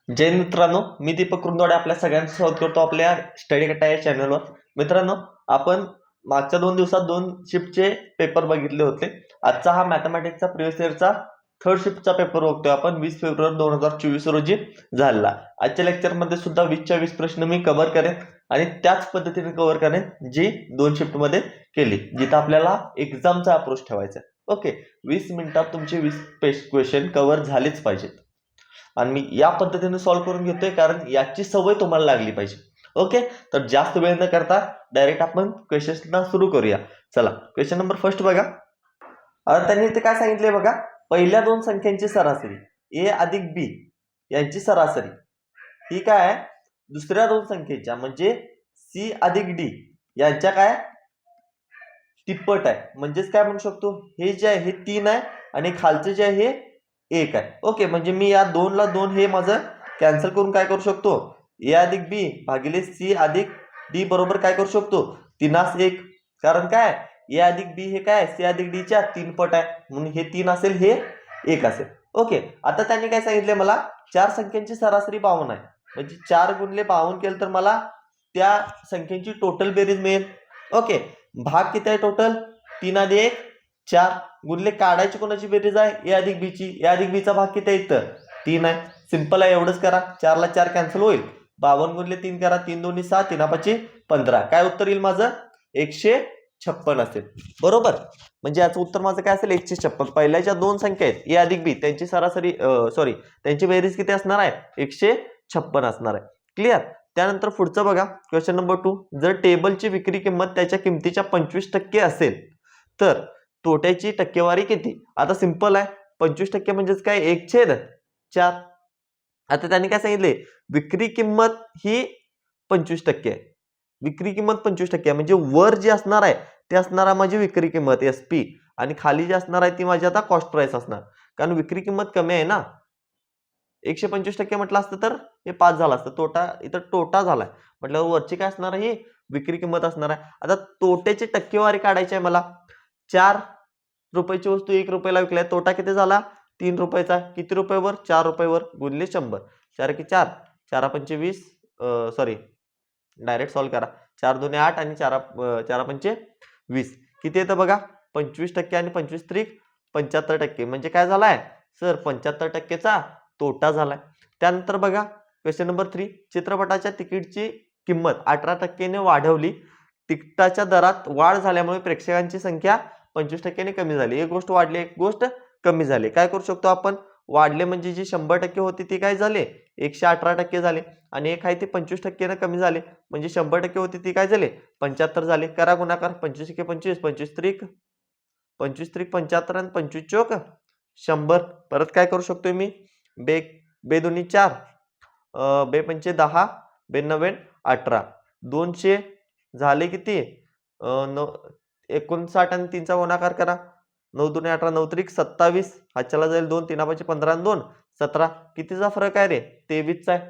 जय मित्रांनो, मी दीपक कुरुंदवाडे आपल्या सगळ्यांचं स्वागत करतो आपल्या स्टडी कट्टा या चॅनलवर. मित्रांनो, आपण मागच्या 2 दिवसात 2 शिफ्टचे पेपर बघितले होते. आजचा हा मॅथमॅटिक्सचा प्रिव्हियस इयरचा थर्ड शिफ्टचा पेपर बघतोय आपण. 20 फेब्रुवारी 2024 रोजी झाला. आजच्या लेक्चरमध्ये सुद्धा 20च्या 20 प्रश्न मी कव्हर करेन आणि त्याच पद्धतीने कव्हर करेन जी 2 शिफ्टमध्ये केली, जिथं आपल्याला एक्झामचा अप्रोच ठेवायचा. ओके, 20 मिनिटात तुमचे 20 क्वेश्चन कव्हर झालेच पाहिजेत आणि मी या पद्धतीने सॉल्व्ह करून घेतोय कारण याची सवय तुम्हाला लागली पाहिजे. ओके, तर जास्त वेळ न करता डायरेक्ट आपण क्वेश्चन्सना सुरू करूया. चला, क्वेश्चन नंबर फर्स्ट बघा. आता त्यांनी इथे काय सांगितलंय बघा, पहिल्या 2 संख्यांची सरासरी ए अधिक बी यांची सरासरी ही काय आहे, दुसऱ्या 2 संख्येच्या म्हणजे सी अधिक डी यांच्या काय तिप्पट आहे. म्हणजेच काय म्हणू शकतो, हे जे आहे हे 3 आहे आणि खालचे जे आहे हे 1 आहे. ओके, म्हणजे मी या 2 ला 2 हे माझं कॅन्सल करून काय करू शकतो, ए अधिक बी भागिले सी अधिक डी बरोबर काय करू शकतो, 3 1. कारण काय, ए अधिक बी हे काय सी अधिक डी च्या 3 पट आहे, म्हणून हे 3 असेल, हे 1 असेल. ओके, आता त्यांनी काय सांगितले मला, 4 संख्यांची सरासरी 52 आहे. म्हणजे 4 गुणिले 52 केलं तर मला त्या संख्यांची टोटल बेरीज मिळेल. ओके, भाग किती आहे टोटल, 3 अधिक 1 4 गुणले काढायची कोणाची बेरीज आहे, ए अधिक बी ची. ए अधिक बी चा भाग किती आहे, इथं 3 आहे. सिंपल आहे, एवढंच करा. 4 ला 4 कॅन्सल होईल, 52 गुणले 3 करा, 3 2 6 3 5 15. काय उत्तर येईल माझं, 156 असेल. बरोबर, म्हणजे याचं उत्तर माझं काय असेल, 156. पहिल्याच्या 2 संख्या आहेत ए अधिक बी, त्यांची सरासरी त्यांची बेरीज किती असणार आहे, 156 असणार आहे. क्लिअर. त्यानंतर पुढचं बघा, क्वेश्चन नंबर 2. जर टेबलची विक्री किंमत त्याच्या किमतीच्या 25% असेल तर तोट्याची टक्केवारी किती. आता सिंपल आहे, 25% म्हणजेच काय, 1/4. आता त्यांनी काय सांगितले, विक्री किंमत ही 25% आहे. विक्री किंमत 25% आहे, म्हणजे वर जी असणार आहे ते असणार आहे माझी विक्री किंमत SP आणि खाली जी असणार आहे ती माझी आता कॉस्ट प्राइस असणार. कारण विक्री किंमत कमी आहे ना, 125% म्हटलं असतं तर हे 5 झालं असतं. तोटा इथं तोटा झालाय म्हटल्यावर वरची काय असणार आहे, विक्री किंमत असणार आहे. आता तोट्याची टक्केवारी काढायची आहे मला. 4 रुपयाची वस्तू 1 रुपयाला विकल्या, तोटा किती झाला, 3 रुपयाचा. किती रुपयावर, 4 रुपयावर गुणिले 100. 4 की 4, 4 पंचे 20, सॉरी डायरेक्ट सॉल्व करा. 4 2 8 आणि 4 पंचे 20. किती येतं बघा, 25% आणि 25 त्रिक 75%. म्हणजे काय झालाय सर, 75%चा तोटा झालाय. त्यानंतर बघा क्वेश्चन नंबर 3. चित्रपटाच्या तिकीटची किंमत 18% ने वाढवली. तिकिटाच्या दरात वाढ झाल्यामुळे प्रेक्षकांची संख्या 25% ने कमी झाली. एक गोष्ट वाढली, एक गोष्ट कमी झाली. काय करू शकतो आपण, वाढले म्हणजे जी 100% होती ती काय झाले, 118% झाले. आणि एक आहे ती 25% ने कमी झाले, म्हणजे 100% होती ती काय झाले, 75 झाले. करा गुणाकार, 25 × 25 25 त्रिक 75 आणि 25 चोक 100. परत काय करू शकतोय मी, बे दोन्ही 4, बे पंचे 10, बे नव्वे 18. 200 झाले किती, 59 आणि 3चा गुणाकार करा. 9 2 18 9 त्रिक 27. हातच्याला जाईल 2, 3 5 15 आणि 2 17. कितीचा फरक आहे रे, 23चा आहे.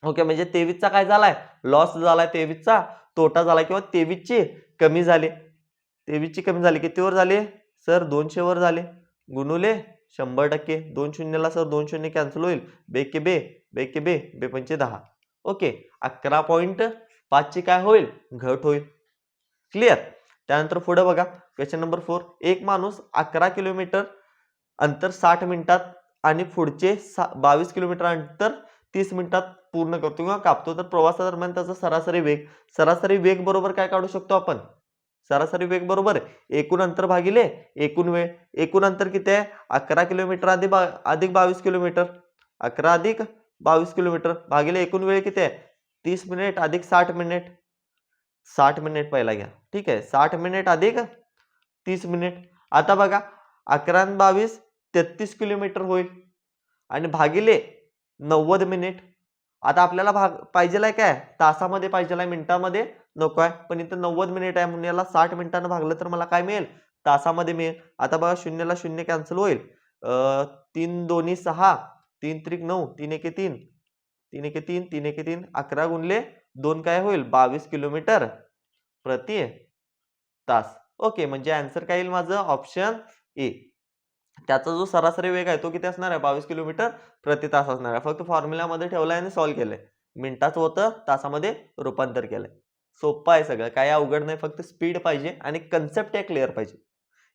ओके, म्हणजे 23चा काय झालाय, लॉस झालाय. 23चा तोटा झाला किंवा 23ची कमी झाली. 23ची कमी झाली, कितीवर झाली सर, 200 वर झाले. गुणुले 100%. 2 शून्यला सर 2 शून्य कॅन्सल होईल, बे के बे, बे के बे, बे पंचे 10. ओके, 11.5 ची काय होईल, घट होईल. क्लिअर. त्यानंतर पुढे बघा, क्वेश्चन नंबर 4. एक माणूस 11 किलोमीटर अंतर 60 मिनिटात आणि पुढचे 22 किलोमीटर अंतर 30 मिनिटात पूर्ण करतो किंवा कापतो, तर प्रवासादरम्यान त्याचा सरासरी वेग बरोबर काय काढू शकतो आपण, सरासरी वेग बरोबर एकूण अंतर भागिले एकूण वेळ. एकूण अंतर किती आहे, 11 किलोमीटर अधिक 22 किलोमीटर, 11 अधिक 22 किलोमीटर भागिले एकूण वेळ किती आहे, 30 मिनिट अधिक 60 मिनिट. 60 मिनिट पहिला घ्या, ठीक आहे. 60 मिनिट अधिक 30 मिनिट. आता बघा, 11 आणि 22 33 किलोमीटर होईल आणि भागिले 90 मिनिट. आता आपल्याला पाहिजेलाय काय, तासामध्ये पाहिजेलाय, मिनिटामध्ये नको आहे. पण इथं 90 मिनिट आहे म्हणून याला 60 मिनिटांना भागलं तर मला काय मिळेल, तासामध्ये मिळेल. आता बघा, 0 ला 0 कॅन्सल होईल, 3 दोन्ही 6, 3 त्रिक 9, 3 1 3, 3 1 3, 3 1 3, 11 गुणले 2 काय होईल, 22 किलोमीटर प्रति तास. ओके, म्हणजे आन्सर काय येईल माझं, ऑप्शन ए. त्याचा जो सरासरी वेग आहे तो किती असणार आहे 22 किलोमीटर प्रति तास असणार आहे. फक्त फॉर्म्युलामध्ये ठेवलाय आणि सॉल्व्ह केलंय. मिनिटाचं होतं तासामध्ये रूपांतर केलंय. सोपं आहे सगळं, काही अवघड नाही. फक्त स्पीड पाहिजे आणि कन्सेप्ट क्लिअर पाहिजे.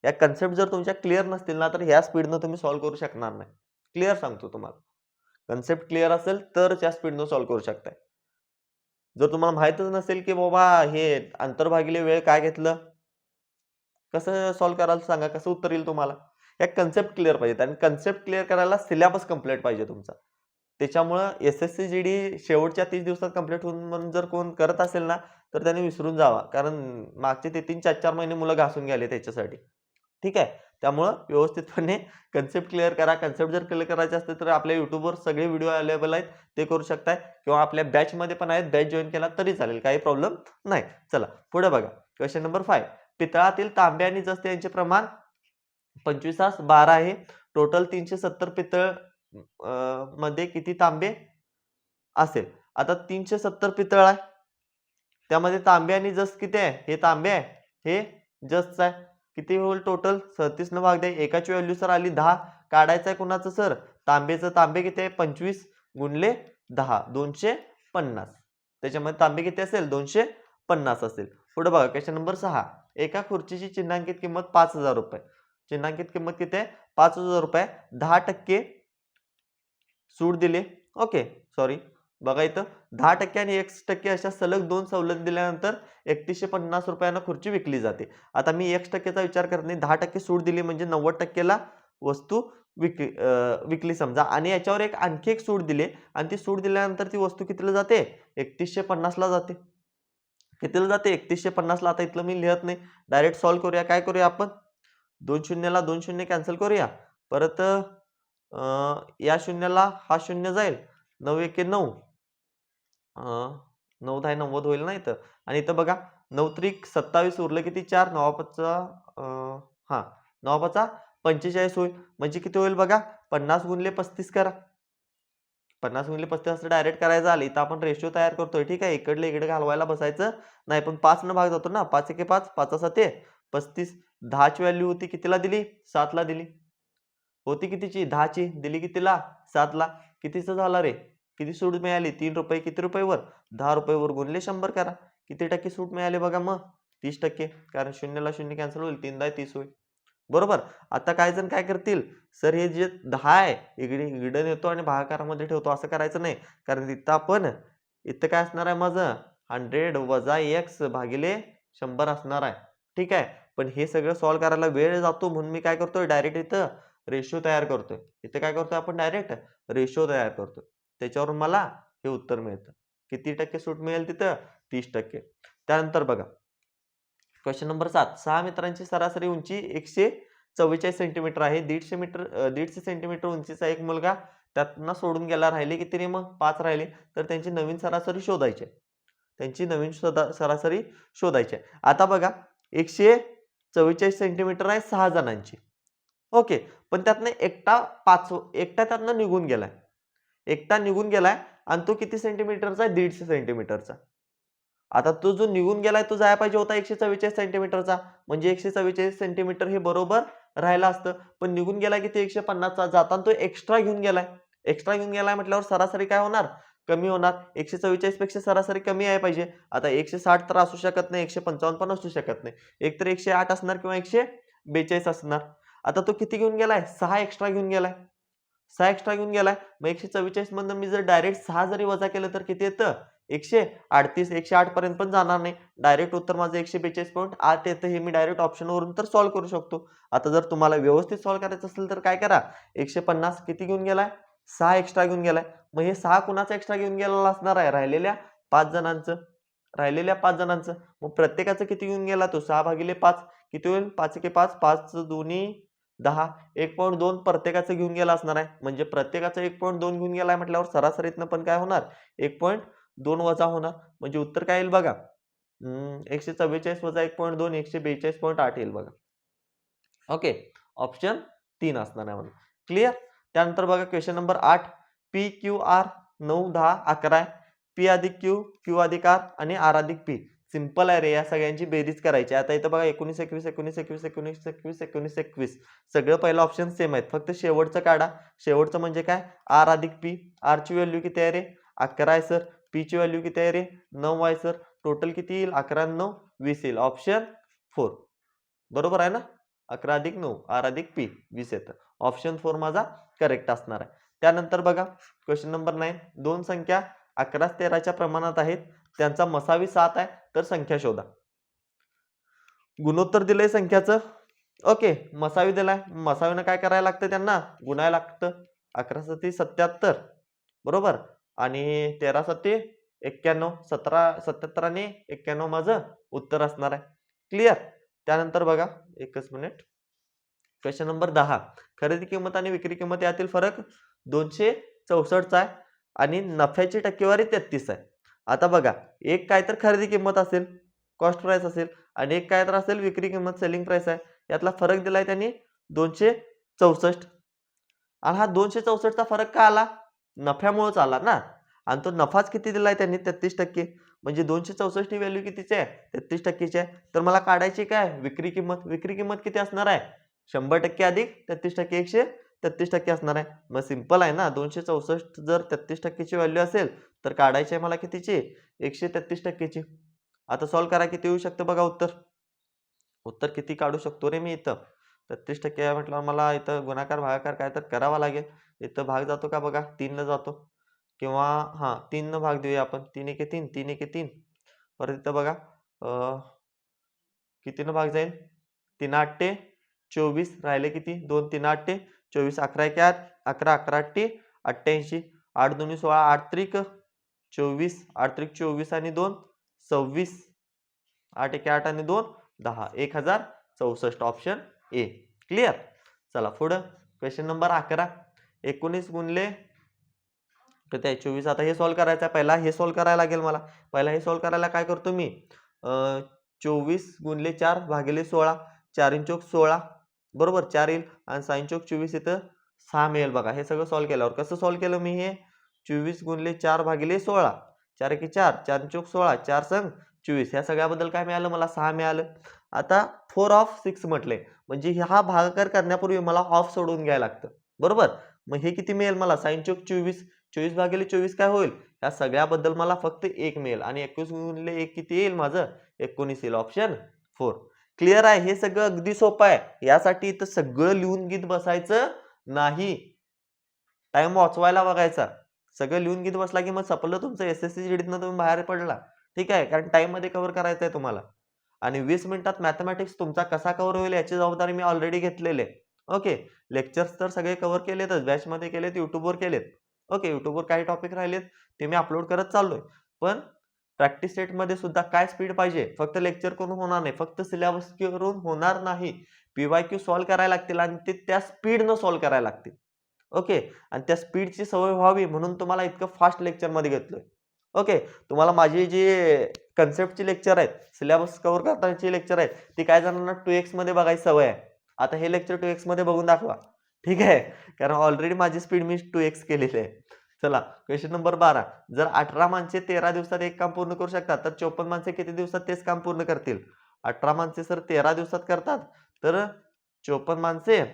या कन्सेप्ट जर तुमच्या क्लिअर नसतील ना तर ह्या स्पीडनं तुम्ही सॉल्व्ह करू शकणार नाही. क्लिअर सांगतो तुम्हाला. कन्सेप्ट क्लिअर असेल तर त्या स्पीडनं सॉल्व्ह करू शकताय. जर तुम्हाला माहीतच नसेल की बाबा हे अंतर भागिले वेळ काय घेतलं, कसं सॉल्व्ह कराल सांगा, कसं उत्तर येईल तुम्हाला? या कन्सेप्ट क्लिअर पाहिजेत आणि कन्सेप्ट क्लिअर करायला सिलेबस कंप्लीट पाहिजे तुमचा. त्याच्यामुळं एस-एस-सी जी-डी शेवटच्या 30 दिवसात कंप्लीट होऊन म्हणून जर कोण करत असेल ना, तर त्याने विसरून जावा. कारण मागचे ते 3, 4-4 महिने मुलं घासून गेले त्याच्यासाठी. ठीक आहे? त्यामुळं व्यवस्थितपणे कन्सेप्ट क्लिअर करा. कन्सेप्ट जर क्लिअर करायचे असतील तर आपल्या YouTubeवर सगळे व्हिडिओ अवेलेबल आहेत. ते करू शकताय किंवा आपल्या बॅचमध्ये पण आहेत. बॅच जॉइन केला तरी चालेल. काही प्रॉब्लेम नाही. चला पुढे बघा. Question number 5. पितळातील तांबे आणि जस्त यांचे प्रमाण 25 12 आहे. टोटल 370 पितळ मध्ये किती तांबे असेल? आता 370 पितळ आहे. त्यामध्ये तांबे आणि जस्त किती आहे? हे तांबे आहे, हे जस्त आहे. किती होईल टोटल? 37 न भाग द्या. एकाची व्हॅल्यू सर आली 10. काढायचं आहे कुणाचं सर? तांबेचं. तांबे किती आहे? 25 गुणले 10 250. त्याच्यामध्ये तांबे किती असेल? 250 असेल. पुढे बघा क्वेश्चन नंबर 6. एका खुर्चीची चिन्हांकित किंमत 5000 रुपये. चिन्हांकित किंमत किती आहे? 5000 रुपये. 10% सूट दिली. Okay, sorry. बघा इथं 10% आणि 1% अशा सलग 2 सवलत दिल्यानंतर 3150 रुपयांना खुर्ची विकली जाते. आता मी 1%चा विचार करत नाही. 10% सूट दिली म्हणजे 90%ला वस्तू विकली समजा आणि याच्यावर आणखी एक सूट दिली आणि ती सूट दिल्यानंतर ती वस्तू कितीला जाते? 3150ला जाते. कितीला जाते? 3150ला. आता इथलं मी लिहत नाही. डायरेक्ट सॉल्व्ह करूया. काय करूया आपण? 2 शून्यला 2 शून्य कॅन्सल करूया. परत या शून्याला हा शून्य जाईल. 9 एके 9. 9 10 90 होईल ना इथं. आणि इथं बघा 9 त्रिक 27 उरलं किती 4 9 हां 9 45 होईल. म्हणजे किती होईल बघा 50 गुणिले 35 करा. 50 गुणिले 35 असं डायरेक्ट करायचं आलं. इथं आपण रेशो तयार करतोय. ठीक आहे. इकडले इकडे घालवायला बसायचं नाही. पण 5 न भाग जातो ना. 5 एके 5 5 7 35. 10 ची व्हॅल्यू होती कितीला दिली? 7 ला दिली. होती कितीची? 10 ची. दिली कितीला? 7 ला. कितीचं झाला रे? किती सूट मिळाली? 3 रुपये. किती रुपयेवर? 10 रुपयेवर गुणले 100 करा. किती टक्के सूट मिळाली बघा मग? 30%. कारण शून्यला शून्य कॅन्सल होईल. 3 10 30 होईल. बरोबर. आता काही जण काय करतील? सर हे जे 10 आहे इकडे नेतो आणि भागाकारामध्ये ठेवतो असं करायचं नाही. कारण इथं काय असणार आहे माझं? 100 वजा x भागिले 100 असणार आहे. ठीक आहे. पण हे सगळं सॉल्व्ह करायला वेळ जातो म्हणून मी काय करतोय डायरेक्ट इथं रेशो तयार करतोय. इथे काय करतोय आपण डायरेक्ट रेशो तयार करतोय. त्याच्यावरून मला हे उत्तर मिळतं. किती टक्के सूट मिळेल तिथं? 30%. त्यानंतर बघा क्वेश्चन नंबर 7. 6 मित्रांची सरासरी उंची 144 सेंटीमीटर आहे. 150 सेंटीमीटर उंचीचा एक मुलगा त्यातनं सोडून गेला. राहिले किती रे मग? 5 राहिले. तर त्यांची नवीन सरासरी शोधायची आहे. त्यांची नवीन सरासरी शोधायची आहे. आता बघा 144 सेंटीमीटर आहे 6 जणांची. ओके. पण त्यातनं एकटा त्यातनं निघून गेलाय. एकटा निघून गेलाय आणि तो किती सेंटीमीटरचा आहे? 150 सेंटीमीटरचा. आता तो जो निघून गेलाय तो जायला पाहिजे होता 144 सेंटीमीटरचा. म्हणजे 144 सेंटीमीटर हे बरोबर राहिलं असतं. पण निघून गेलाय किती 150चा. जाताना तो एक्स्ट्रा घेऊन गेलाय. एक्स्ट्रा घेऊन गेलाय म्हटल्यावर सरासरी काय होणार? कमी होणार. 144 पेक्षा सरासरी कमी आहे पाहिजे. आता 160 तर असू शकत नाही. 155 पण असू शकत नाही. एक तर 108 असणार किंवा 142 असणार. आता तो किती घेऊन गेलाय? 6 एक्स्ट्रा घेऊन गेलाय. 6 एक्स्ट्रा घेऊन गेलाय. मग 144 मधनं मी जर डायरेक्ट 6 जरी वजा केलं तर किती येतं? 138. 108 पर्यंत पण जाणार नाही. डायरेक्ट उत्तर माझं 142.8 येतं. हे मी डायरेक्ट ऑप्शनवरून तर सॉल्व्ह करू शकतो. आता जर तुम्हाला व्यवस्थित सॉल्व्ह करायचं असेल तर काय करा? 150 किती घेऊन गेलाय? 6 एक्स्ट्रा घेऊन गेलाय. मग हे 6 कुणाचं एक्स्ट्रा घेऊन गेलेला असणार आहे? राहिलेल्या 5 जणांचं. राहिलेल्या 5 जणांचं. मग प्रत्येकाचं किती घेऊन गेला तो? 6 भागिले 5 किती होईल? 5 एके 5 5 दोन्ही 10. 1.2 प्रत्येकाचं घेऊन गेला असणार आहे. म्हणजे प्रत्येकाचं 1.2 घेऊन गेलाय म्हटल्यावर सरासरीतनं पण काय होणार? 1.2 वजा होणार. म्हणजे उत्तर काय येईल बघा? 144 वजा 1.2 142.8 येईल बघा. ओके. ऑप्शन 3 असणार आहे म्हणून. क्लिअर? त्यानंतर बघा question number 8. P Q R 9 10 11 आहे. पी अधिक क्यू, क्यू अधिक आर आणि आर अधिक पी सिंपल आहे रे, या सगळ्यांची बेरीज करायची. आता इथं बघा 19 21 19 21 19 21 19 21 सगळं पहिलं ऑप्शन सेम आहेत. फक्त शेवटचं काढा. शेवटचं म्हणजे काय? आर अधिक पी. आर ची व्हॅल्यू किती आहे रे? 11 आहे सर. पी ची व्हॅल्यू किती आहे रे? 9 आहे सर. टोटल किती येईल? 11 आणि 9 20 येईल. ऑप्शन 4 बरोबर आहे ना? 11 अधिक 9 आर अधिक पी 20 येतं. ऑप्शन 4 माझा करेक्ट असणार आहे. त्यानंतर बघा क्वेश्चन नंबर 9. दोन संख्या 11 13च्या प्रमाणात आहेत. त्यांचा मसावी 7 आहे, तर संख्या शोधा. गुणोत्तर दिलंय संख्याचं. ओके, मसावी दिलाय. मसावीनं काय करायला लागतं? त्यांना गुणायला लागतं. 11 सती 77 बरोबर आणि 13 सती 91. 77 आणि 91 माझं उत्तर असणार आहे. क्लिअर? त्यानंतर बघा एकच मिनिट. Question number 10. खरेदी किंमत आणि विक्री किंमत यातील फरक 264 आहे आणि नफ्याची टक्केवारी 33 आहे. आता बघा, एक काय तर खरेदी किंमत असेल, कॉस्ट प्राइस असेल आणि एक काय तर असेल विक्री किंमत, सेलिंग प्राइस आहे. यातला फरक दिलाय त्यांनी 264 आणि हा 264चा फरक का आला? नफ्यामुळेच आला ना. आणि तो नफाच किती दिलाय त्यांनी? 33%. म्हणजे 264 ही व्हॅल्यू कितीची आहे? 33%ची आहे. तर मला काढायची काय? विक्री किंमत. विक्री किंमत किती असणार आहे? 100% अधिक 33% 133% असणार आहे. मग सिंपल आहे ना, 264 जर 33%ची व्हॅल्यू असेल तर काढायची आहे मला कितीची? 133%ची. आता सॉल्व्ह करा, किती येऊ शकतं बघा उत्तर. उत्तर किती काढू शकतो रे मी इथं? 33% म्हटल्यावर मला इथं गुणाकार भागाकार काय तर करावा लागेल. इथं भाग जातो का बघा? 3 न जातो किंवा 3 न भाग देऊया आपण. 3 एके 3 3 एके 3. परत इथं बघा किती न भाग जाईल? 3 8 24 राहिले किती? 2 3 8 24 11 एके 8 11 11 8 88 8 2 16 8 त्रिक 24 8 त्रिक 24 आणि 2 26 8 एके 8 आणि 2 10 1064 ऑप्शन ए. क्लिअर? चला पुढं क्वेश्चन नंबर 11. 19 गुणले किती आहे? 24. आता हे सॉल्व्ह करायचं आहे. पहिला हे सॉल्व्ह करायला लागेल मला. पहिला हे सॉल्व्ह करायला काय करतो मी? 24 गुणले 4 भागिले 16. 4 इन चौक 16 बरोबर 4 येईल आणि 6 इन चौक 24 इथं 6 मिळेल बघा. हे सगळं सॉल्व्ह केल्यावर कसं सॉल्व्ह केलं मी हे? 24 गुणले 4 भागिले 16. 4 एके 4 4 इन चौक 16 4 संग 24. ह्या सगळ्याबद्दल काय मिळालं मला? 6 मिळालं. आता 4 ऑफ 6 म्हटले म्हणजे हा भागाकार करण्यापूर्वी मला ऑफ सोडून घ्यायला लागतं बरोबर. मग हे किती मिळेल मला? 6 इन चौक 24. 24 भागिले 24 काय होईल? या सगळ्याबद्दल मला फक्त 1 मिळेल आणि 21 गुणिले 1 किती येईल माझं? 19 येईल. ऑप्शन 4. क्लिअर आहे? हे सगळं अगदी सोपं आहे. यासाठी इथं सगळं लिहून घेत बसायचं नाही. टाइम वाचवायला बघायचा. सगळं लिहून घेत बसला की मग सपलं तुमचं एसएससी जीडीतनं तुम्ही बाहेर पडला. ठीक आहे? कारण टाइम मध्ये कव्हर करायचं आहे तुम्हाला. आणि 20 मिनिटात मॅथमॅटिक्स तुमचा कसा कव्हर होईल याची जबाबदारी मी ऑलरेडी घेतलेली आहे. ओके, लेक्चर्स तर सगळे कव्हर केलेतच, बॅचमध्ये केलेत, युट्यूबवर केलेत. ओके, युट्यूबवर काही टॉपिक राहिलेत ते मी अपलोड करत चाललोय. पण प्रॅक्टिस सेटमध्ये सुद्धा काय स्पीड पाहिजे? फक्त लेक्चर करून होणार नाही, फक्त सिलेबस करून होणार नाही. पीवायक्यू सॉल्व्ह करायला लागतील आणि ते त्या स्पीडनं सॉल्व्ह करायला लागतील. ओके, आणि त्या स्पीडची सवय व्हावी म्हणून तुम्हाला इतकं फास्ट लेक्चरमध्ये घेतलोय. ओके, तुम्हाला माझी जी कन्सेप्टची लेक्चर आहेत, सिलेबस कव्हर करण्याची लेक्चर आहेत, ती काय जणांना 2x मध्ये बघायची सवय आहे. आता हे लेक्चर 2x मध्ये बघून दाखवा. ठीक आहे? कारण ऑलरेडी माझी स्पीड मी 2x केलेली आहे. चला क्वेश्चन नंबर 12. जर 18 माणसे 13 दिवसात एक काम पूर्ण करू शकतात तर 54 माणसे किती दिवसात तेच काम पूर्ण करतील? 18 माणसे सर 13 दिवसात करतात तर 54 माणसे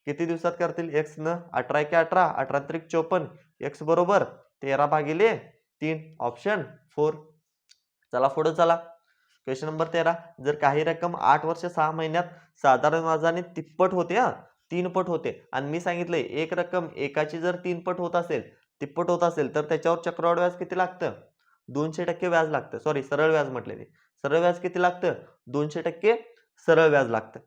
किती दिवसात करतील? x न 18 एके 18 18 त्रिक 54 x बरोबर 13 भागिले 3 ऑप्शन 4. चला पुढे चला. Question number 13. जर काही रक्कम 8 वर्ष 6 महिन्यात साधारण व्याजाने तिप्पट होते 3 पट होते आणि मी सांगितलंय एक रक्कम एकाची जर 3 पट होत असेल, तिप्पट होत असेल तर त्याच्यावर चक्रवाढ व्याज किती लागतं? 200% व्याज लागतं. सॉरी, सरळ व्याज म्हटले ते. सरळ व्याज किती लागतं? 200% सरळ व्याज लागतं.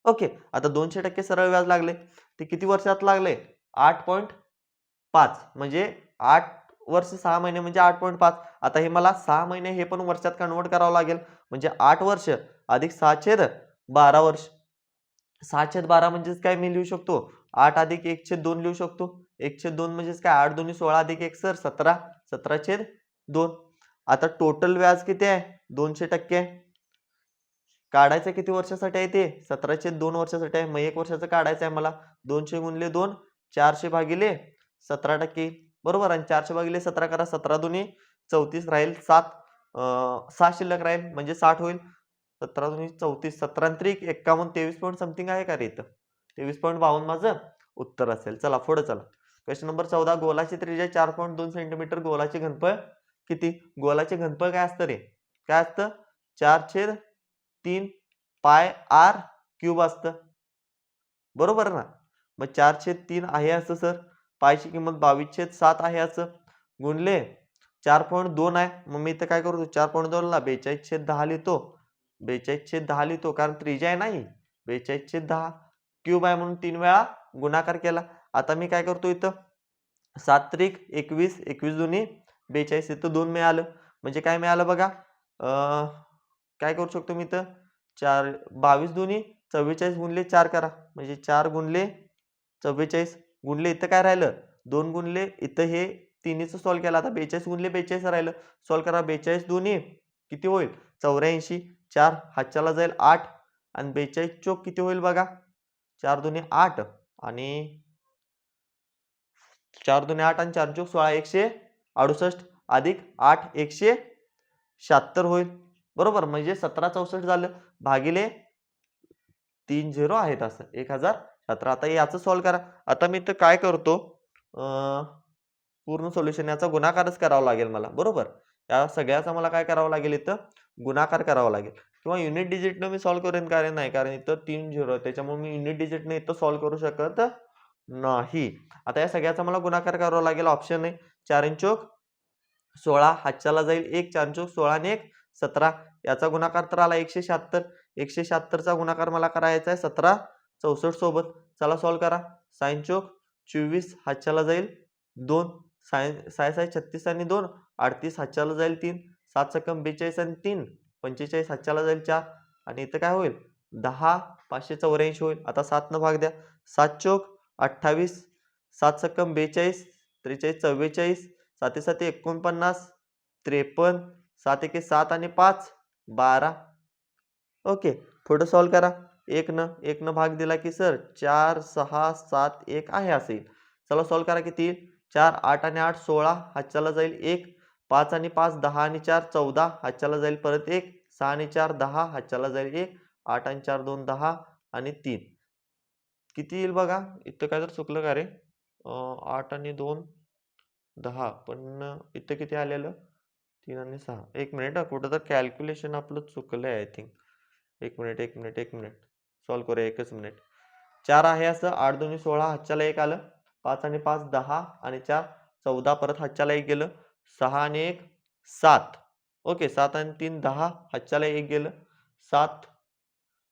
ओके, आता 200% सरळ व्याज लागले ते किती वर्षात लागले? 8.5 म्हणजे 8 वर्ष 6 महिने म्हणजे 8.5. आता हे मला 6 महिने हे पण वर्षात कन्वर्ट करावं लागेल. म्हणजे 8 वर्ष अधिक 6/12 वर्ष. 6/12 म्हणजेच काय मी लिहू शकतो? 8 अधिक 1/2 लिहू शकतो. 1/2 म्हणजेच काय? 8 2 16 अधिक 1 सर 17. 17/2. आता टोटल व्याज किती आहे? 200%. काढायचं किती वर्षासाठी आहे ते? 17/2 वर्षासाठी आहे. मग 1 वर्षाचं काढायचं आहे मला. 200 गुणिले 2 400 भागिले 17% बरोबर. आणि 400 भागिले 17 करा. 17 दुनी 34 राहील 7. 6 शिल्लक राहील म्हणजे 60 होईल. 17 दुनी 34, 17 आणि 3 51, 23 पॉईंट समथिंग आहे का रे इथं? 23.52 माझं उत्तर असेल. चला पुढे चला. क्वेश्चन नंबर 14 गोलाची त्रिज्या 4.2 सेंटीमीटर. गोलाचे घनफळ किती? गोलाचे घनफळ काय असतं रे? काय असतं? 4/3 पाय आर क्यूब असतं. बरोबर ना? मग 4/3 आहे असं सर. पायची किंमत 22/7 आहे असं. गुणले 4.2 आहे. मग मी इथं काय करतो? 4.2 ला 42/10 लिहितो. 42/10 लिहितो कारण त्रिज्या आहे नाही. 42/10 क्यूब आहे म्हणून 3 वेळा गुणाकार केला. आता मी काय करतो इथं? 7 त्रिक 21, 21 दुनी 42 इथं 2 मिळालं. म्हणजे काय मिळालं बघा? काय करू शकतो मी इथं? 22 दुनी 44 गुणले 4 करा. म्हणजे 4 गुणले 44 गुणले इथं काय राहिलं? 2 गुणले इथं हे तिन्हीचं सॉल्व्ह केलं. आता 42 गुणले 42 राहिलं. सॉल्व्ह करा. 42 दुनी किती होईल? 84. 4 हातच्याला जाईल 8 आणि 42 चोक किती होईल बघा? 4 दुनी 8 आणि 4 दुनी 8 आणि 4 चोक 16 168 अधिक 8 176 होईल. बरोबर म्हणजे 1764 झालं भागिले 3 0 आहेत असं 1017. आता याचं सॉल्व्ह करा. आता मी इथं काय करतो? पूर्ण सोल्युशन याचा गुणाकारच करावा लागेल मला. बरोबर? या सगळ्याचा मला काय करावं लागेल इथं? गुणाकार करावा लागेल किंवा युनिट डिजिटनं मी सॉल्व्ह करेन कारण नाही कारण इथं 3 0 त्याच्यामुळे मी युनिट डिजिटने इथं सॉल्व्ह करू शकत नाही. आता या सगळ्याचा मला गुणाकार करावा लागेल. ऑप्शन आहे 4 चोक 16 हातच्याला जाईल 1 4 चोक 16 आणि 1 17 याचा गुणाकार तर आला 176. 176 चा गुणाकार मला करायचा आहे 1764 सोबत. चला सॉल्व्ह करा. 6 चोक 24 हातच्याला जाईल 2 6 36 आणि 2 38 हातच्याला जाईल 3 7 सकम 42 आणि 3 45 हातच्याला जाईल 4 आणि इथं काय होईल? 10 584 होईल. आता 7 न भाग द्या. 7 चोक 28 7 सकम 42 43 44 7 7 49 53 7 1 7 आणि 5 12. ओके पुढे सॉल्व्ह करा. 1 न भाग दिला की सर 4 6 7 1 आहे असेल. चला सॉल्व्ह करा किती? 4 8 आणि 8 16 हातच्याला जाईल 1 5 आणि 5 10 आणि 4 14 हातच्याला जाईल परत 1 6 आणि 4 10 हातच्याला जाईल 1 8 आणि 4 2 10 आणि 3 किती येईल बघा? इथं काय तर चुकलं का रे? 8 आणि 2 10 पण इथं किती आलेलं? 3 आणि 6 एक मिनिट कुठं तर कॅल्क्युलेशन आपलं चुकलंय आय थिंक. एक मिनिट सॉल्व्ह करूया एकच मिनिट. 4 आहे असं 8 2 16 हातच्याला 1 आलं 5 आणि 5 10 आणि 4 14 परत हातच्याला 1 गेलं 6 आणि 1 7. ओके 7 आणि 3 10 हातच्याला 1 गेलं 7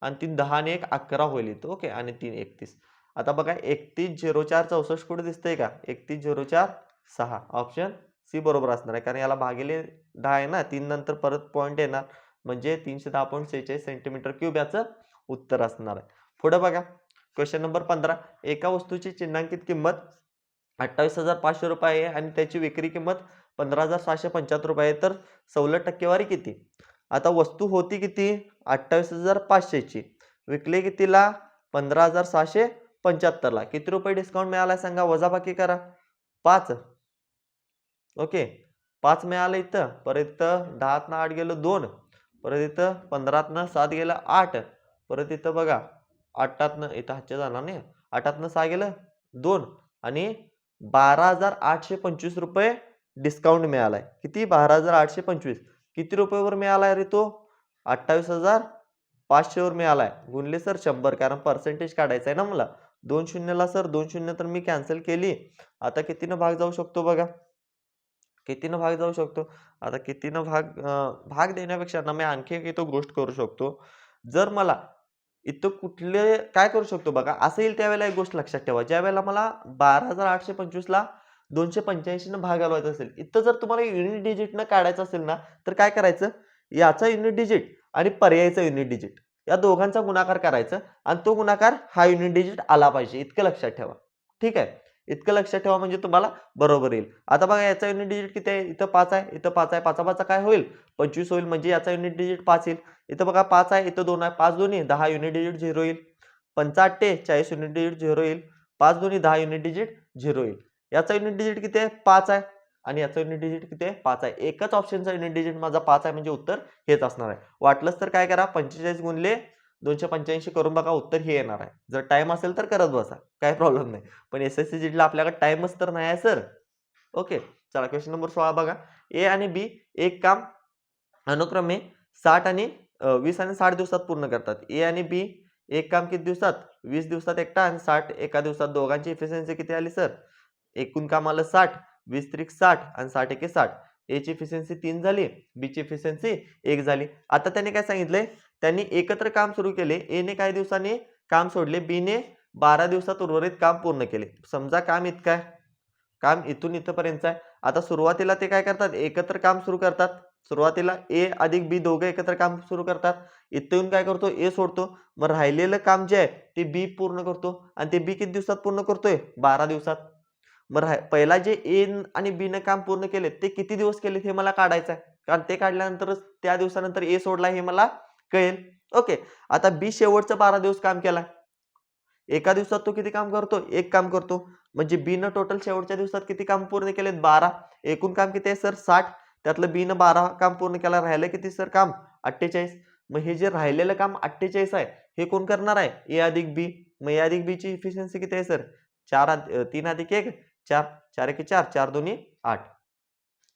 आणि 3 10 आणि 1 11 होईल इथं. ओके आणि 3 31. आता बघा 3104 64 कुठे दिसतंय का? 3104 6 ऑप्शन सी बरोबर असणार आहे कारण याला भागिले 10 आहे ना 3 नंतर परत पॉईंट येणार म्हणजे 310.46 सेंटीमीटर क्यूब याचं उत्तर असणार आहे. पुढे बघा क्वेश्चन नंबर 15 एका वस्तूची चिन्हांकित किंमत 28,500 रुपये आहे आणि त्याची विक्री किंमत 15,775 रुपये आहे तर सवलत टक्केवारी किती? आता वस्तू होती किती? 28,500 ची विकले कितीला? 15,675 ला. किती रुपये डिस्काउंट मिळाला सांगा? वजाबाकी करा. 5. ओके 5 मिळालं इथं परत इथं 10 8 गेलं 2 परत इथं 15 7 गेलं 8 परत इथं बघा 8 इथं हातच्या जाणार नाही 8 6 गेलं 2 आणि 12,825 रुपये डिस्काउंट मिळालाय. किती? 12,825. किती रुपयावर मिळालाय रे तो? 28,500 वर मिळालाय. गुणले सर 100 कारण पर्सेंटेज काढायचा आहे ना मला. 2 शून्यला सर 2 शून्य तर मी कॅन्सल केली. आता कितीनं भाग जाऊ शकतो बघा? कितीनं भाग जाऊ शकतो? आता कितीनं भाग देण्यापेक्षा ना मी आणखी एक इथं गोष्ट करू शकतो. जर मला इथं कुठले काय करू शकतो बघा असं येईल त्यावेळेला एक गोष्ट लक्षात ठेवा. ज्यावेळेला मला 12,825 ला 285 न भाग घालवायचा असेल, इथं जर तुम्हाला युनिट डिजिटनं काढायचं असेल ना, तर काय करायचं? याचा युनिट डिजिट आणि पर्यायचा युनिट डिजिट या दोघांचा गुणाकार करायचा आणि तो गुणाकार हा युनिट डिजिट आला पाहिजे इतकं लक्षात ठेवा. ठीक आहे? इतकं लक्षात ठेवा म्हणजे तुम्हाला बरोबर येईल. आता बघा याचा युनिट डिजिट किती आहे? इथं 5 आहे, इथं 5 आहे. 5 5 काय होईल? 25 होईल म्हणजे याचा युनिट डिजिट 5 येईल. इथं बघा 5 आहे, इथं 2 आहे. 5 दोन्ही 10 युनिट डिजिट 0 येईल. 5 8 40 युनिट डिजिट 0 येईल. 5 दोन्ही 10 युनिट डिजिट 0 येईल. याचा युनिट डिजिट किती आहे? 5 आहे. आणि याचं युनिट डिजिट किती आहे 5 आहे. एकच ऑप्शनचा युनिट डिजिट माझा 5 आहे म्हणजे उत्तर हेच असणार आहे. वाटलंच तर काय करा 45 गुणिले 285 करून बघा उत्तर हे येणार आहे. जर टाइम असेल तर करत बसा काही प्रॉब्लेम नाही. पण एसएससी जीडीला आपल्याकडे टाइमच तर नाही आहे सर. ओके चला क्वेश्चन नंबर 16 बघा. ए आणि बी एक काम अनुक्रमे 60 आणि 20 आणि 60 दिवसात पूर्ण करतात. ए आणि बी एक काम किती दिवसात 20 दिवसात एकटा आणि 60 एका दिवसात. दोघांची इफिशियन्सी किती आली सर? एकूण काम आलं 60, 20 त्रिक 60 आणि 60 एके 60. ए ची इफिशियन्सी 3 झाली, बी ची इफिशियन्सी 1 झाली. आता त्यांनी काय सांगितलंय? त्यांनी एकत्र काम सुरू केले. ए ने काही दिवसांनी काम सोडले, बी ने 12 दिवसात उर्वरित काम पूर्ण केले. समजा काम इतकं आहे, काम इथून इथपर्यंत आहे. आता सुरुवातीला ते काय करतात? एकत्र काम सुरू करतात. सुरुवातीला ए अधिक बी दोघं एकत्र काम सुरू करतात. इथून काय करतो? ए सोडतो. मग राहिलेलं काम जे आहे ते बी पूर्ण करतो आणि ते बी किती दिवसात पूर्ण करतोय? 12 दिवसात. मग पहिला जे ए आणि बी ने काम पूर्ण केले ते किती दिवस केले हे मला काढायचं आहे. कारण ते काढल्यानंतरच त्या दिवसानंतर ए सोडला हे मला कळेल. ओके आता बी शेवटचं 12 दिवस काम केलाय. एका दिवसात तो किती काम करतो? एक काम करतो. म्हणजे बी न टोटल शेवटच्या दिवसात किती काम पूर्ण केलेत? 12. एकूण काम किती आहे सर? 60. त्यातलं बी न 12 काम पूर्ण केलं. राहिलं किती सर काम? 48. मग हे जे राहिलेलं काम 48 आहे हे कोण करणार आहे? ए अधिक बी. मग ए अधिक बी ची इफिशियन्सी किती आहे सर? 3 अधिक 1 4. 4 एके 4, 4 दोन्ही 8.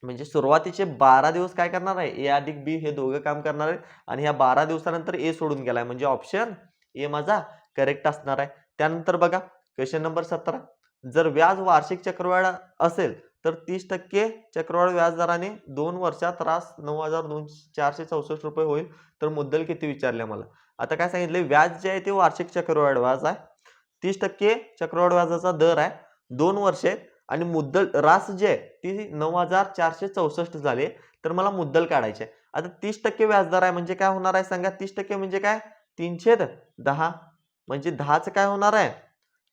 म्हणजे सुरुवातीचे 12 दिवस काय करणार आहे? ए अधिक बी हे दोघं काम करणार आहेत आणि ह्या 12 दिवसानंतर ए सोडून गेलाय म्हणजे ऑप्शन ए माझा करेक्ट असणार आहे. त्यानंतर बघा क्वेश्चन नंबर 17. जर व्याज वार्षिक चक्रवाढ असेल तर 30% चक्रवाढ व्याजदराने 2 वर्षात रास 9,464 रुपये होईल तर मुद्दल किती विचारले मला. आता काय सांगितले? व्याज जे आहे ते वार्षिक चक्रवाढ व्याज आहे. 30% चक्रवाढ व्याजाचा दर आहे. 2 वर्ष आणि मुद्दल रास जे आहे ती 9,464 झाले तर मला मुद्दल काढायचे. आता 30% व्याजदर आहे म्हणजे काय होणार आहे सांगा? 30% म्हणजे काय? 3/10 म्हणजे 10चं काय होणार आहे?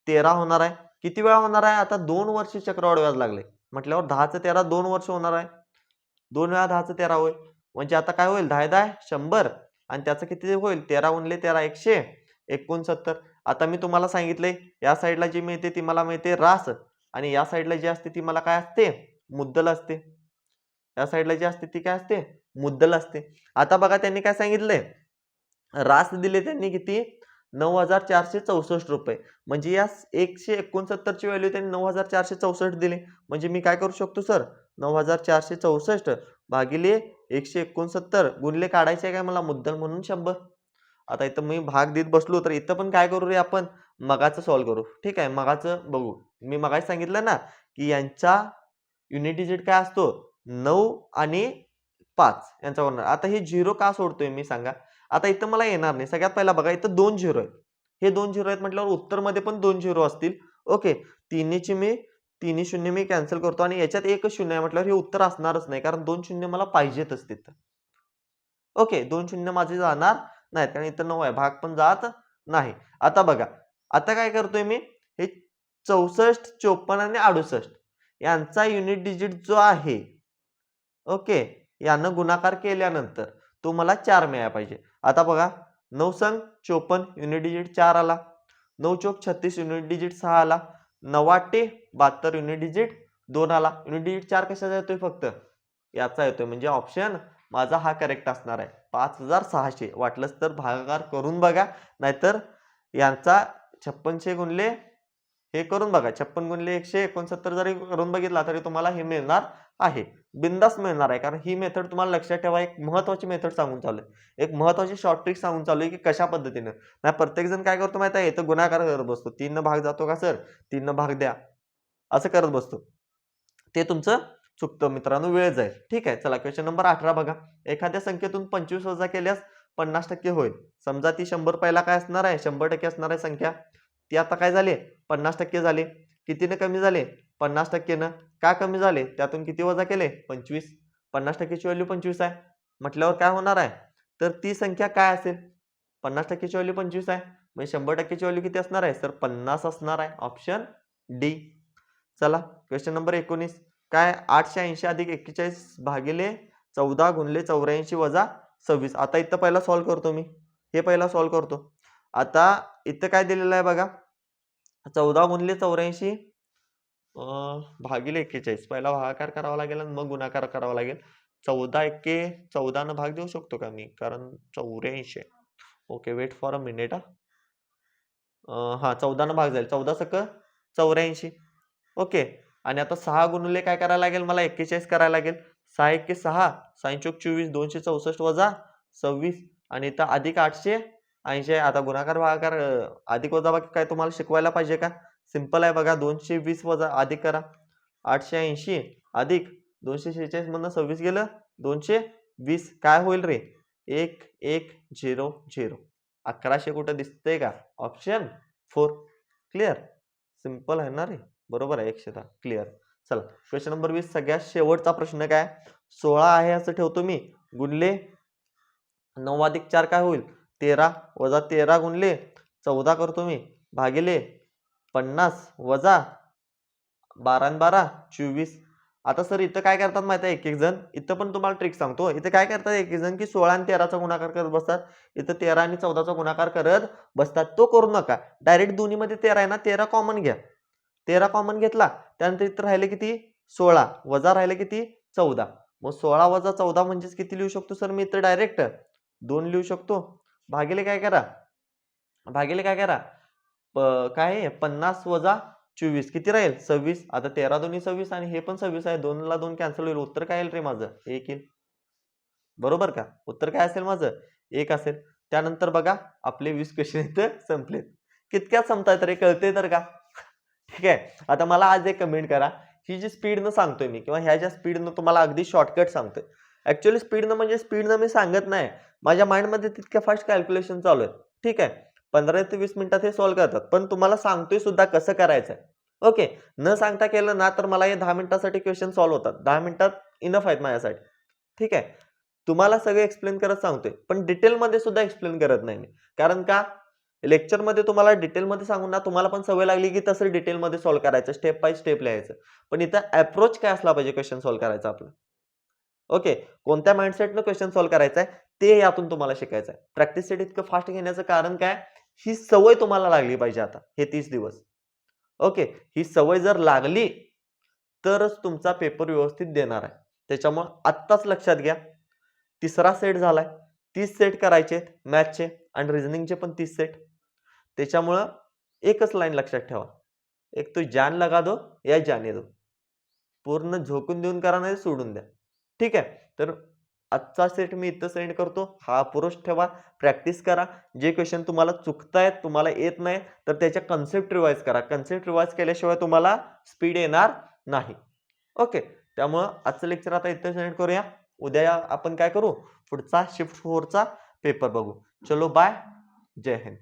13 होणार आहे. किती वेळा होणार आहे? आता 2 वर्ष चक्रवाढ व्याज लागले म्हटल्यावर 10चं 13 2 वर्ष होणार आहे. 2 वेळा 10चं 13 होईल. म्हणजे आता काय होईल? 10 10 100 आणि त्याचं किती होईल? 13 गुणिले 13 169. आता मी तुम्हाला सांगितलंय या साईडला जी मिळते ती मला मिळते रास आणि या साईडला जी असते ती मला काय असते? मुद्दल असते. या साईडला जी असते ती काय असते? मुद्दल असते. आता बघा त्यांनी काय सांगितलंय? रास दिले त्यांनी किती? 9,464 रुपये. म्हणजे या 169 ची व्हॅल्यू त्यांनी 9,464 दिली. म्हणजे मी काय करू शकतो सर? 9,464 भागिले 169 गुणिले काढायचे काय मला? मुद्दल म्हणून 100. आता इथं मी भाग देत बसलो तर इथं पण काय करू रे आपण? मगाचं सॉल्व्ह करू. ठीक आहे मगाचं बघू. मी मगाशी सांगितलं ना की यांचा युनिट डिजिट काय असतो? 9 आणि 5 यांचा होणार. आता हे 0 का सोडतोय मी सांगा? आता इथं मला येणार नाही. सगळ्यात पहिला बघा इथं 2 झिरो आहेत. हे 2 झिरो आहेत म्हटल्यावर उत्तरमध्ये पण 2 झिरो असतील. ओके तिन्ही शून्य मी कॅन्सल करतो आणि याच्यात एकच शून्य आहे म्हटल्यावर हे उत्तर असणारच नाही कारण 2 शून्य मला पाहिजेतच तिथं. ओके 2 शून्य माझे जाणार नाहीत कारण इथं 9 आहे. भाग पण जात नाही. आता बघा आता काय करतोय मी? हे 64, 54 आणि 68 यांचा युनिट डिजिट जो आहे ओके यानं गुणाकार केल्यानंतर तो मला 4 मिळाला पाहिजे. आता बघा 9 संग 54 युनिट डिजिट 4 आला. 9 चोक 36 युनिट डिजिट 6 आला. 9 8 72 युनिट डिजिट 2 आला. युनिट डिजिट 4 कशाचा येतोय? फक्त याचा येतोय म्हणजे ऑप्शन माझा हा करेक्ट असणार आहे. 5,600. वाटलंच तर भागाकार करून बघा नाहीतर यांचा 56 गुणले हे करून बघा. 56 गुणले 169 जरी करून बघितला तरी तुम्हाला हे मिळणार आहे. बिंदास मिळणार आहे कारण ही मेथड तुम्हाला लक्षात ठेवा. एक महत्वाची मेथड सांगून चालू आहे. एक महत्वाची शॉर्ट ट्रिक सांगून चालू आहे की कशा पद्धतीने नाही प्रत्येक जण काय करतो माहिती आहे? इथं गुणाकार करत बसतो. 3 न भाग जातो का सर? 3 न भाग द्या असं करत बसतो. ते तुमचं चुकतं मित्रांनो. वेळ जाईल. ठीक आहे चला क्वेश्चन नंबर 18 बघा. एखाद्या संख्येतून 25 वजा केल्यास 50% होईल. समजा ती 100 पहिला काय असणार आहे? 100% असणार आहे संख्या. ती आता काय झाली? 50% झाली. कितीने कमी झाले? 50% न. का कमी झाले? त्यातून किती वजा केले? 25. 50% ची व्हॅल्यू 25 आहे. म्हटल्यावर काय होणार आहे? तर ती संख्या काय असेल? 50% ची व्हॅल्यू 25 आहे. म्हणजे 100% ची व्हॅल्यू किती असणार आहे? सर 50 असणार आहे. Option D. चला क्वेश्चन नंबर 19. काय 880 अधिक 41 भागिले 14 गुणिले 84 वजा 26. आता इथं पहिला सॉल्व्ह करतो मी. हे पहिला सॉल्व्ह करतो. आता इथं काय दिलेलं आहे बघा? 14 गुणिले 84 भागिले 41 पहिला भागाकार करावा लागेल आणि मग गुणाकार करावा लागेल. 14 एक्के 14 न भाग देऊ शकतो का मी? कारण 84 आहे. Okay wait for a minute हां. 14 न भाग जाईल. 14 सक 84 ओके. आणि आता 6 गुणिले काय करायला लागेल मला 41 करायला लागेल. 6 एक्के 6, 6 चोक 24, 264 वजा 26 आणि इथं अधिक 880 आहे. आता गुणाकार भागाकार अधिक वजाबाकी काय तुम्हाला शिकवायला पाहिजे का? सिंपल आहे बघा 220 वजा अधिक करा. 880 अधिक 246 मधनं 26 गेलं 220 काय होईल रे? 1100 1100 कुठं दिसतंय का? ऑप्शन 4 क्लिअर सिंपल आहे ना रे? बरोबर आहे 110 क्लिअर. चला क्वेश्चन नंबर 20 सगळ्यात शेवटचा प्रश्न काय? 16 आहे असं ठेवतो मी गुणले 9 अधिक 4 काय होईल? 13 वजा 13 गुणले 14 करतो मी भागिले 50 वजा 12 आणि 12 24. आता सर इथं काय करतात माहिती आहे एक एक जण इथं पण तुम्हाला ट्रिक सांगतो. इथं काय करतात एक एक जण की 16 आणि 13चा गुणाकार करत बसतात. इथं 13 आणि 14चा गुणाकार करत बसतात. तो करू नका. डायरेक्ट दोन्हीमध्ये 13 आहे ना 13 कॉमन घ्या. 13 कॉमन घेतला त्यानंतर इथं राहिले किती 16 वजा राहिले किती 14. मग 16 वजा 14 म्हणजेच किती लिहू शकतो सर मी इथं डायरेक्ट 2 लिहू शकतो. भागिले काय करा भागिले काय करा काय आहे 50 वजा 24 किती राहील 26. आता 13 दोन्ही 26 आणि हे पण 26 आहे. 2 ला 2 कॅन्सल होईल. उत्तर काय येईल रे माझं 1 येईल. बरोबर का? उत्तर काय असेल माझं 1 असेल. त्यानंतर बघा आपले 20 क्वेश्चन इथं संपलेत. कितक्यात संपतायत रे कळतंय तर का? ठीक आहे. आता मला आज एक कमेंट करा. ही जी स्पीडनं सांगतोय मी किंवा ह्या ज्या स्पीडनं तुम्हाला अगदी शॉर्टकट सांगतोय. ॲक्चुअली स्पीडनं म्हणजे स्पीडनं मी सांगत नाही. माझ्या माइंडमध्ये तितक्या फास्ट कॅल्क्युलेशन चालू आहे. ठीक आहे. 15 ते 20 मिनिटात हे सॉल्व्ह करतात. पण तुम्हाला सांगतोय सुद्धा कसं करायचं ओके. न सांगता केलं ना तर मला हे 10 मिनिटासाठी क्वेश्चन सॉल्व्ह होतात. 10 मिनिटात इनफ आहेत माझ्यासाठी. ठीक आहे. तुम्हाला सगळं एक्सप्लेन करत सांगतोय. पण डिटेलमध्ये सुद्धा एक्सप्लेन करत नाही मी. कारण का लेक्चरमध्ये तुम्हाला डिटेलमध्ये सांगून ना तुम्हाला पण सवय लागली की तसं डिटेलमध्ये सॉल्व्ह करायचं स्टेप बाय स्टेप लिहायचं. पण इथं अप्रोच काय असला पाहिजे क्वेश्चन सॉल्व्ह करायचा आपला. ओके. कोणत्या माइंडसेटनं क्वेश्चन सॉल्व्ह करायचा आहे ते यातून तुम्हाला शिकायचं आहे. प्रॅक्टिस सेट इतकं फास्ट घेण्याचं कारण काय? ही सवय तुम्हाला लागली पाहिजे आता हे 30 दिवस. ओके. ही सवय जर लागली तरच तुमचा पेपर व्यवस्थित देणार आहे. त्याच्यामुळे आत्ताच लक्षात घ्या. तिसरा सेट झालाय. 30 सेट करायचे मॅथचे आणि रिझनिंगचे पण 30 सेट. त्याच्यामुळं एकच लाईन लक्षात ठेवा. एक तो जान लगा दो या जाने दो. पूर्ण झोकून देऊन करा नाही सोडून द्या. ठीक आहे. तर आजचा सेट मी इथं सेंड करतो. हा अप्रोच ठेवा. प्रॅक्टिस करा. जे क्वेश्चन तुम्हाला चुकतायत, तुम्हाला येत नाही तर त्याच्या कन्सेप्ट रिवाइज करा. कन्सेप्ट रिवाइज केल्याशिवाय तुम्हाला स्पीड येणार नाही. ओके. त्यामुळं आजचं लेक्चर आता इथं सेंड करूया. उद्या आपण काय करू? पुढचा शिफ्ट 4चा पेपर बघू. चलो बाय. जय हिंद.